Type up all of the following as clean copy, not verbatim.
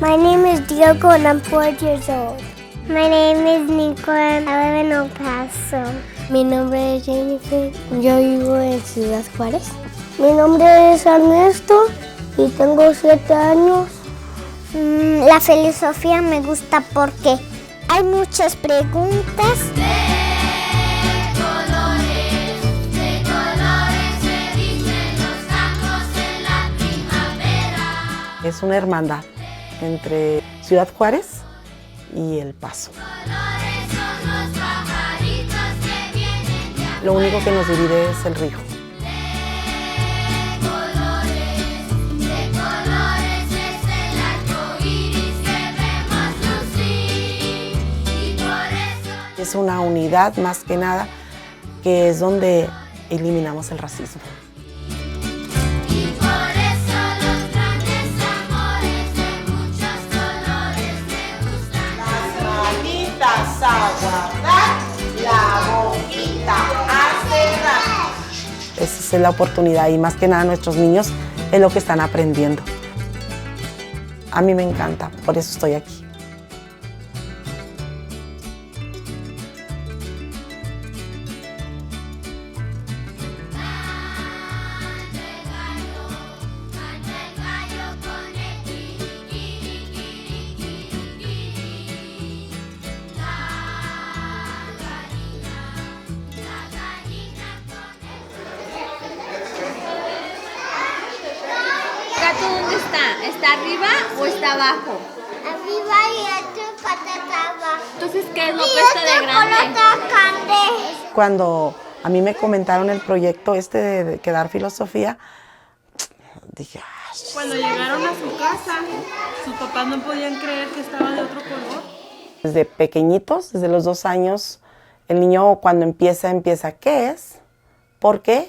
My name is Diego and I'm 4 years old. My name is Nico and I live in El Paso. Mi nombre es Jennifer, yo vivo en Ciudad Juárez. Mi nombre es Ernesto y tengo 7 años. La filosofía me gusta porque hay muchas preguntas. Es una hermandad entre Ciudad Juárez y El Paso. Lo único que nos divide es el río. Es una unidad más que nada, que es donde eliminamos el racismo. La boquita a cerrar. Esa es la oportunidad y más que nada nuestros niños es lo que están aprendiendo. A mí me encanta, por eso estoy aquí. ¿Dónde está? ¿Está arriba o está abajo? Arriba y otro patata abajo. Entonces, ¿qué es lo opuesto de grande? Cuando a mí me comentaron el proyecto de quedar filosofía, dije, ¡ay! Cuando llegaron a su casa, sus papás no podían creer que estaba de otro color. Desde pequeñitos, desde los 2 años, el niño cuando empieza, ¿qué es? ¿Por qué?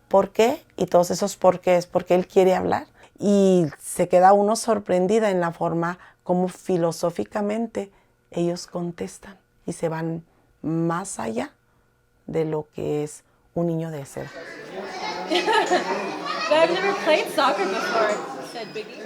¿Por qué? Y todos esos por qué es porque él quiere hablar. Y se queda uno sorprendida en la forma como filosóficamente ellos contestan y se van más allá de lo que es un niño de esa edad. I've never played soccer before, said Biggie.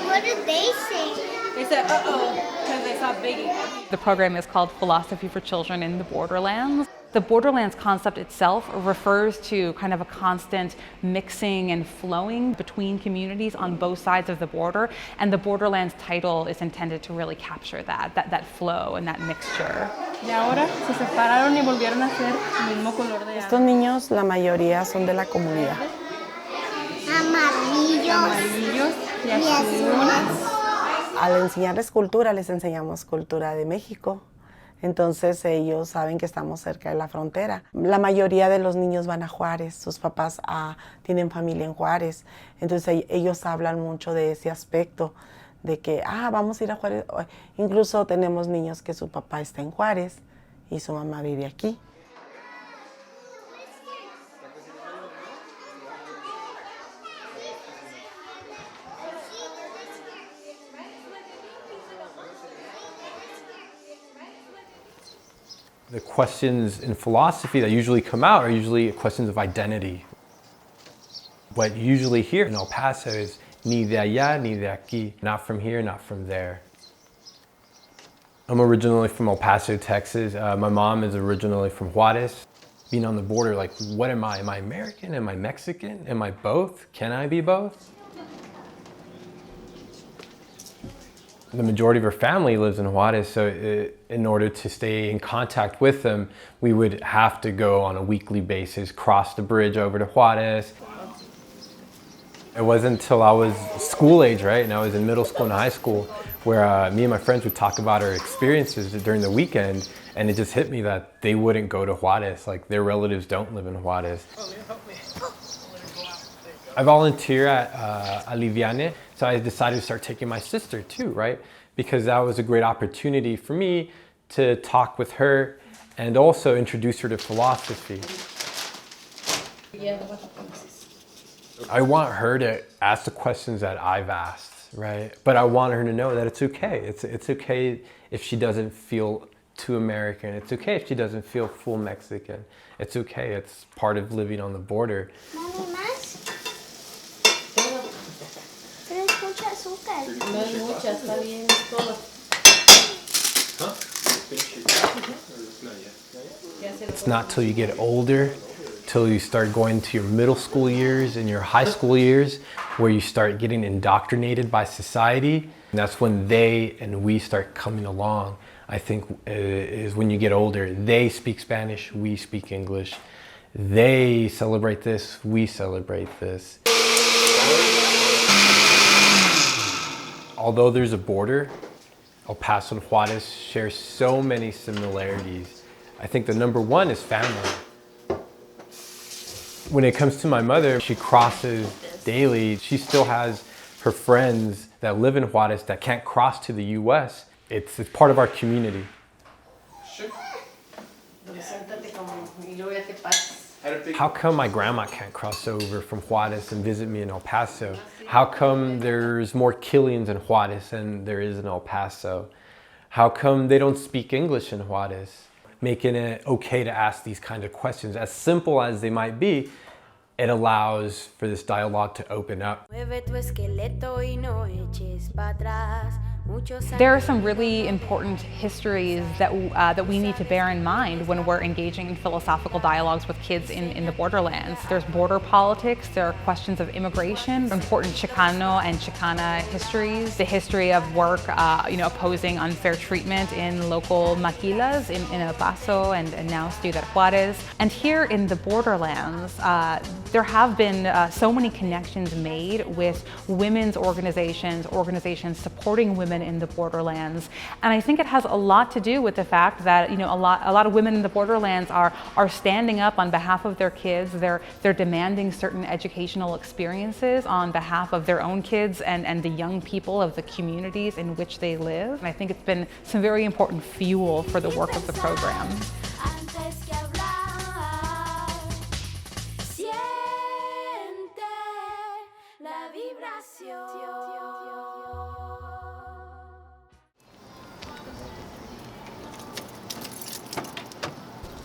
What did they say? They said, uh-oh, because they saw Biggie. The program is called Philosophy for Children in the Borderlands. The Borderlands concept itself refers to kind of a constant mixing and flowing between communities on both sides of the border, and the Borderlands title is intended to really capture that flow and that mixture. Y ahora se separaron y volvieron a ser el mismo color de Estos niños, la mayoría son de la comunidad. amarillos y azules. Al enseñarles cultura, les enseñamos cultura de México. Entonces ellos saben que estamos cerca de la frontera. La mayoría de los niños van a Juárez, sus papás tienen familia en Juárez. Entonces ellos hablan mucho de ese aspecto, de que vamos a ir a Juárez. Incluso tenemos niños que su papá está en Juárez y su mamá vive aquí. The questions in philosophy that usually come out are usually questions of identity. What you usually hear in El Paso is ni de allá, ni de aquí. Not from here, not from there. I'm originally from El Paso, Texas. My mom is originally from Juárez. Being on the border, like, what am I? Am I American? Am I Mexican? Am I both? Can I be both? The majority of our family lives in Juárez, so in order to stay in contact with them, we would have to go on a weekly basis, cross the bridge over to Juárez. It wasn't until I was school age, right, and I was in middle school and high school, where me and my friends would talk about our experiences during the weekend, and it just hit me that they wouldn't go to Juárez, like their relatives don't live in Juárez. I volunteer at Aliviane, so I decided to start taking my sister too, right? Because that was a great opportunity for me to talk with her and also introduce her to philosophy. I want her to ask the questions that I've asked, right? But I want her to know that it's okay. It's okay if she doesn't feel too American. It's okay if she doesn't feel full Mexican. It's okay. It's part of living on the border. No hay mucha, está bien, es todo. It's not till you get older, till you start going to your middle school years and your high school years, where you start getting indoctrinated by society. And that's when they and we start coming along. I think is when you get older. They speak Spanish, we speak English. They celebrate this, we celebrate this. Although there's a border, El Paso and Juarez share so many similarities. I think the number one is family. When it comes to my mother, she crosses daily. She still has her friends that live in Juarez that can't cross to the US. It's part of our community. How come my grandma can't cross over from Juarez and visit me in El Paso? How come there's more Killians in Juarez than there is in El Paso? How come they don't speak English in Juarez? Making it okay to ask these kinds of questions, as simple as they might be, it allows for this dialogue to open up. There are some really important histories that we need to bear in mind when we're engaging in philosophical dialogues with kids in the borderlands. There's border politics, there are questions of immigration, important Chicano and Chicana histories, the history of work opposing unfair treatment in local maquilas in El Paso and now Ciudad Juárez. And here in the borderlands, there have been so many connections made with women's organizations supporting women in the borderlands, and I think it has a lot to do with the fact that a lot of women in the borderlands are standing up on behalf of their kids. They're demanding certain educational experiences on behalf of their own kids and the young people of the communities in which they live. And I think it's been some very important fuel for the work of the program.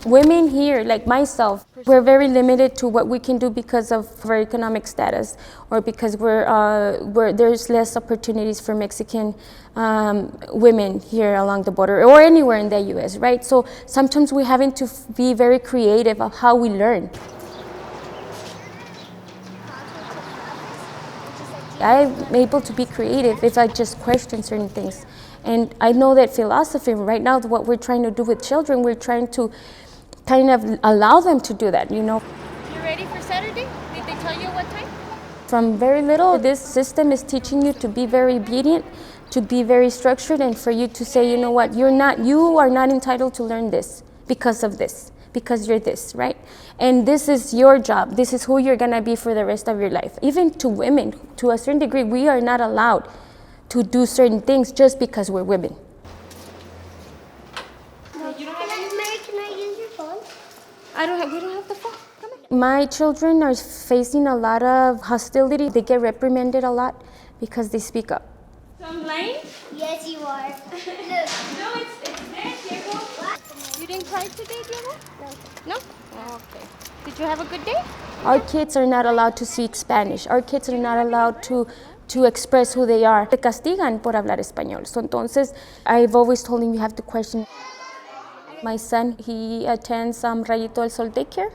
Women here, like myself, we're very limited to what we can do because of our economic status, or because there's less opportunities for Mexican women here along the border or anywhere in the U.S., right? So sometimes we're having to be very creative of how we learn. I'm able to be creative if I just question certain things. And I know that philosophy, right now, what we're trying to do with children, we're trying to kind of allow them to do that, You ready for Saturday? Did they tell you what time? From very little, this system is teaching you to be very obedient, to be very structured, and for you to say, you know what, you are not entitled to learn this because of this, because you're this, right? And this is your job. This is who you're gonna be for the rest of your life. Even to women, to a certain degree, we are not allowed to do certain things just because we're women. We don't have the phone. Come on. My children are facing a lot of hostility. They get reprimanded a lot because they speak up. So I'm lame? Yes, you are. No, it's there, Diego. You didn't cry today, Diego? No. Oh, okay. Did you have a good day? Our kids are not allowed to speak Spanish. Our kids are not allowed to express who they are. Te castigan por hablar español. So entonces, I've always told him you have to question. My son, he attends Rayito El Sol daycare.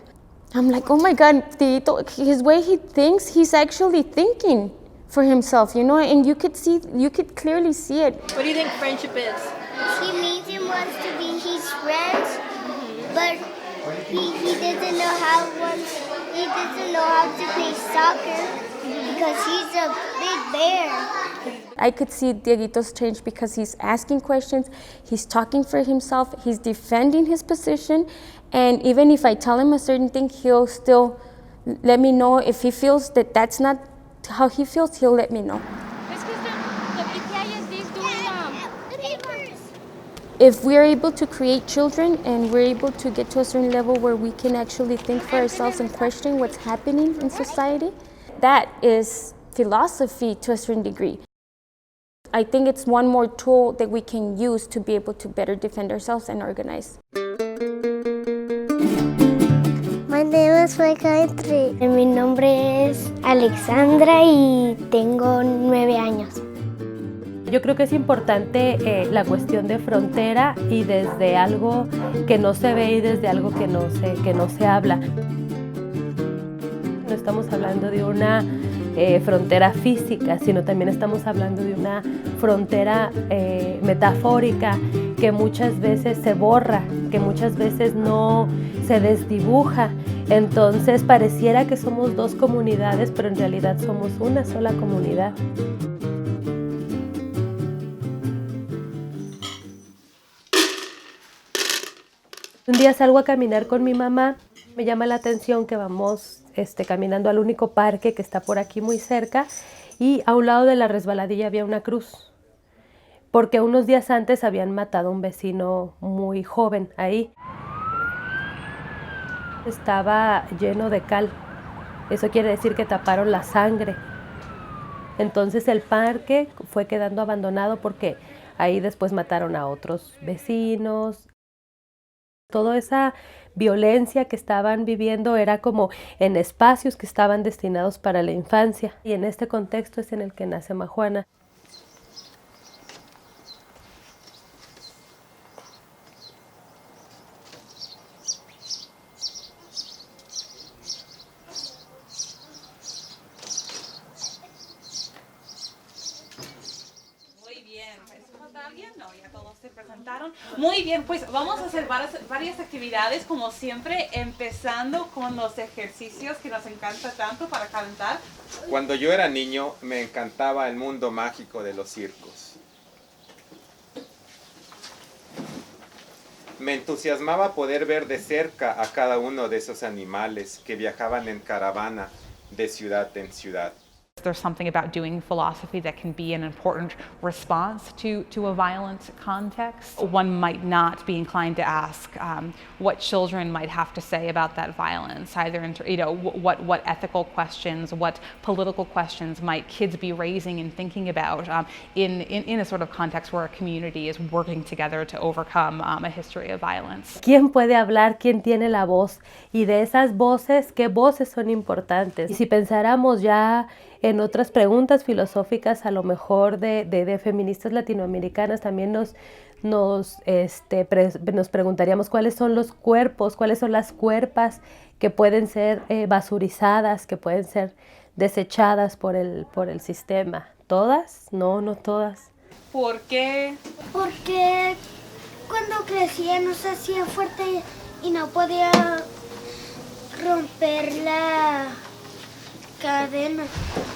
I'm like, oh my God, Tito, his way he thinks, he's actually thinking for himself, and you could clearly see it. What do you think friendship is? He means and wants to be his friends, but he doesn't know how to play soccer because he's a big bear. I could see Dieguito's change because he's asking questions, he's talking for himself, he's defending his position, and even if I tell him a certain thing, he'll still let me know. If he feels that that's not how he feels, he'll let me know. If we're able to create children and we're able to get to a certain level where we can actually think for ourselves and question what's happening in society, that is philosophy to a certain degree. I think it's one more tool that we can use to be able to better defend ourselves and organize. My name is Maika y mi nombre es Alexandra y tengo 9 años. Yo creo que es importante la cuestión de frontera y desde algo que no se ve y desde algo que no se habla. No estamos hablando de una frontera física, sino también estamos hablando de una frontera metafórica que muchas veces se borra, que muchas veces no se desdibuja. Entonces pareciera que somos dos comunidades, pero en realidad somos una sola comunidad. Un día salgo a caminar con mi mamá, me llama la atención que vamos caminando al único parque que está por aquí muy cerca y a un lado de la resbaladilla había una cruz, porque unos días antes habían matado a un vecino muy joven ahí. Estaba lleno de cal, eso quiere decir que taparon la sangre. Entonces el parque fue quedando abandonado porque ahí después mataron a otros vecinos. Toda esa violencia que estaban viviendo era como en espacios que estaban destinados para la infancia. Y en este contexto es en el que nace Majuana. Muy bien, pues vamos a hacer varias actividades como siempre, empezando con los ejercicios que nos encanta tanto para calentar. Cuando yo era niño me encantaba el mundo mágico de los circos. Me entusiasmaba poder ver de cerca a cada uno de esos animales que viajaban en caravana de ciudad en ciudad. There's something about doing philosophy that can be an important response to a violent context. One might not be inclined to ask what children might have to say about that violence, either what ethical questions, what political questions might kids be raising and thinking about in a sort of context where a community is working together to overcome a history of violence. ¿Quién puede hablar? ¿Quién tiene la voz? Y de esas voces, ¿qué voces son importantes? Y si pensáramos ya en otras preguntas filosóficas, a lo mejor de feministas latinoamericanas, también nos preguntaríamos cuáles son los cuerpos, cuáles son las cuerpas que pueden ser basurizadas, que pueden ser desechadas por el sistema. ¿Todas? No, no todas. ¿Por qué? Porque cuando crecía no se hacía fuerte y no podía romper la cadena.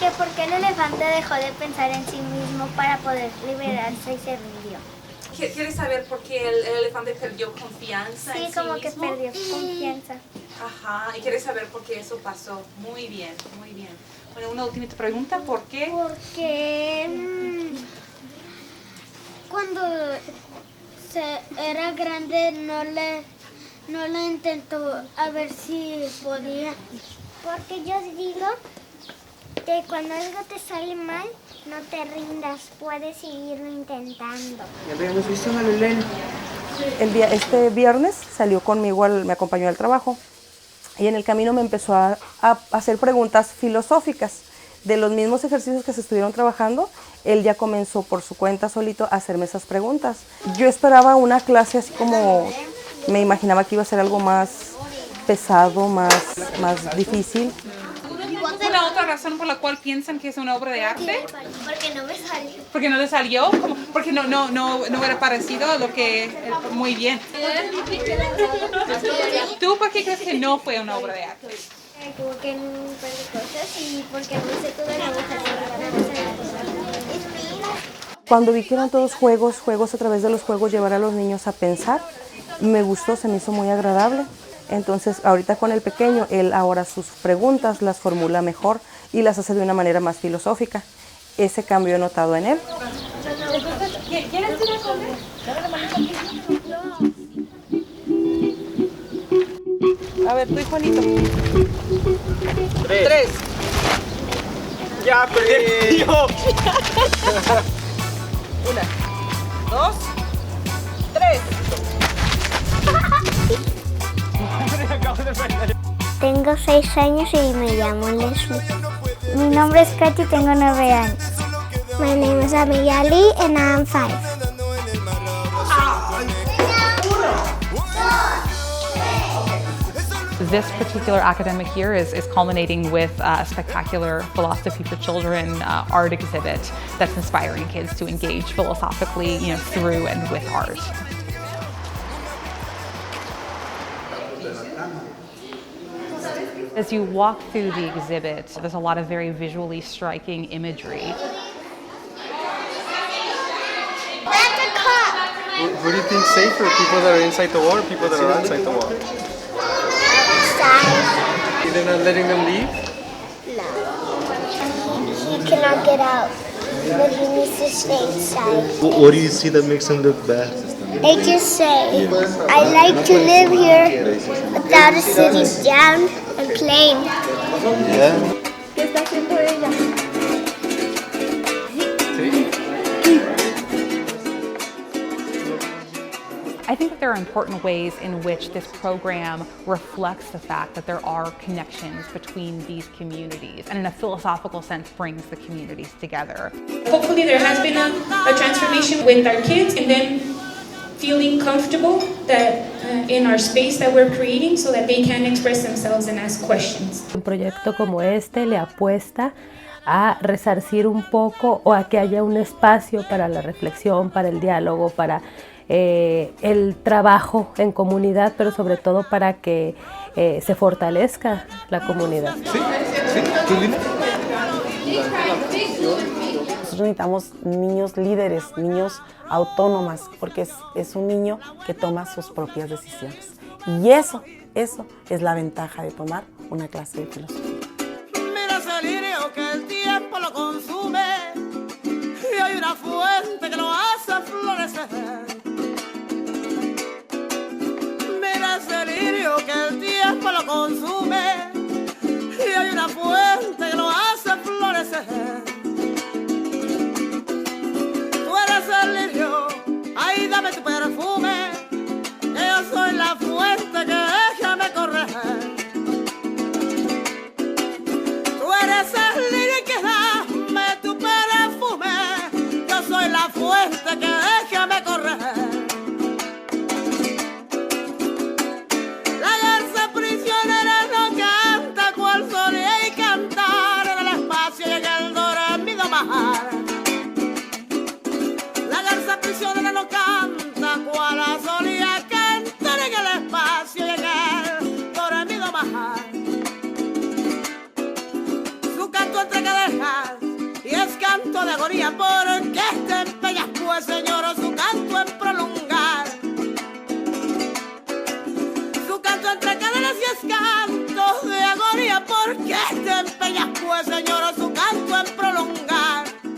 Que porque el elefante dejó de pensar en sí mismo para poder liberarse y se rindió. ¿Quieres saber por qué el elefante perdió confianza en sí mismo? Sí, como que perdió confianza. Ajá, y quieres saber por qué eso pasó. Muy bien, muy bien. Bueno, una última pregunta, ¿por qué? Porque cuando era grande no le intentó a ver si podía. Porque yo digo que cuando algo te sale mal, no te rindas, puedes seguirlo intentando. Ya habíamos visto a Lulén. Este viernes salió conmigo, me acompañó al trabajo y en el camino me empezó a hacer preguntas filosóficas. De los mismos ejercicios que se estuvieron trabajando, él ya comenzó por su cuenta solito a hacerme esas preguntas. Yo esperaba una clase así como, me imaginaba que iba a ser algo más pesado, más difícil. ¿Cuál es la otra razón por la cual piensan que es una obra de arte? Porque no me salió. ¿Porque no le salió? ¿Cómo? Porque no era parecido a lo que... Muy bien. ¿Tú por qué crees que no fue una obra de arte? Porque no un par de cosas y porque no sé toda la hoja. Cuando vi que eran todos juegos, a través de los juegos llevar a los niños a pensar, me gustó, se me hizo muy agradable. Entonces, ahorita con el pequeño, él ahora sus preguntas las formula mejor y las hace de una manera más filosófica. Ese cambio he notado en él. ¿Quieres ir a comer? A ver, tú y Juanito. 3. ¡Ya perdí! 1, 2, 3. Tengo 6 años y me llamo Leslie. Mi nombre es Katy y tengo 9 años. My name is Amiyali and I'm 5. This particular academic year is culminating with a spectacular Philosophy for Children art exhibit that's inspiring kids to engage philosophically, through and with art. As you walk through the exhibit, there's a lot of very visually striking imagery. That's a cup. Who do you think's safer, people that are inside the wall or people that are outside the wall? Outside. They're not letting them leave? No. He cannot get out, but he needs to stay inside. What do you see that makes him look bad? I just say, I like to live here without sitting down and playing. Yeah. ¿Qué está haciendo ella? I think that there are important ways in which this program reflects the fact that there are connections between these communities and in a philosophical sense brings the communities together. Hopefully there has been a transformation with our kids and then feeling comfortable that in our space that we're creating so that they can express themselves and ask questions. Un proyecto como este le apuesta a resarcir un poco o a que haya un espacio para la reflexión, para el diálogo, para el trabajo en comunidad, pero sobre todo para que se fortalezca la comunidad. Nosotros necesitamos niños líderes, niños autónomas, porque es un niño que toma sus propias decisiones. Y eso es la ventaja de tomar una clase de filosofía. Mira ese lirio que el tiempo lo consume y hay una fuente que lo hace florecer. Mira ese lirio que el tiempo lo consume y hay una fuente que lo hace florecer. Tú eres el lirio, ay dame tu perfume, que yo soy la fuente que déjame correr. Tú eres el lirio que dame tu perfume, yo soy la fuente que déjame correr. La garza prisionera no canta cual solía y cantar en el espacio y en el dormido mar. La garza prisionera no canta cual solía cantar en el espacio y en el dormido mar. Su canto entre cadejas y es canto de agonía, porque te empeñas pues, señor, su canto en prolongar. Su canto entre cadenas y es canto de agonía, porque te empeñas pues, señor, su